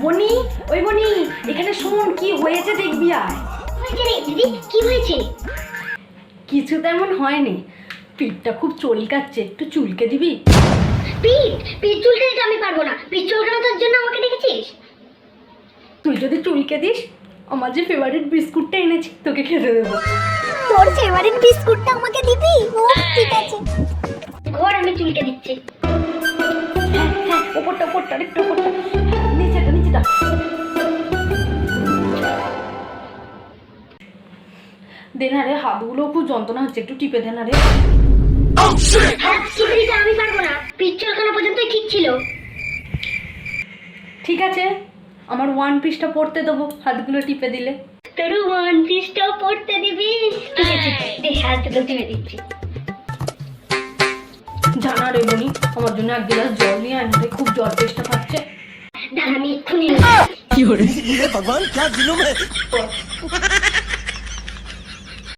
বনি, ওই বনি, এখানে শোন, কি হয়েছে দেখবি আয়। হয়েছে রে দিদি, কি হয়েছে? কিছু তেমন হয়নি, পিঠটা খুব চুলকাচ্ছে, একটু চুলকে দিবি? পিঠ পিঠ চুলকে দিতে আমি পারবো না। পিঠ চুলকানোর জন্য আমাকে ডেকেছিস? তুই যদি চুলকে দিস, আমার যে ফেভারিট বিস্কুটটা এনেছি তোকে খেতে দেবো। তোর ফেভারিট বিস্কুটটা আমাকে দিবি? ও ঠিক আছে। ঘর আমি চুলকে দিচ্ছি। হ্যাঁ হ্যাঁ, ওপরটা ওপরটা, একটু ওপরটা, নিচেটা নিচেটা। দে না রে, হাতগুলো খুব যন্ত্রণা হচ্ছে, একটু টিপে দে না রে। হাত চুলকে দিতে আমি পারবো না। পিঠ চুলকানো পর্যন্তই ঠিক ছিল। ঠিক আছে, আমার ওয়ান পিসটা পড়তে দেবো হাতগুলো টিপে দিলে। তোর ওয়ান পিসটাও পড়তে দিবি? ঠিক আছে, দে হাতগুলো টিপে দিচ্ছি। জানা রে বনি, আমার জন্য এক গ্লাস জল নিয়ে আয় না রে, খুব জ্বর চেষ্টা পাচ্ছে। দাঁড়া আমি এক্ষুনি भगवान क्या जुलुम है।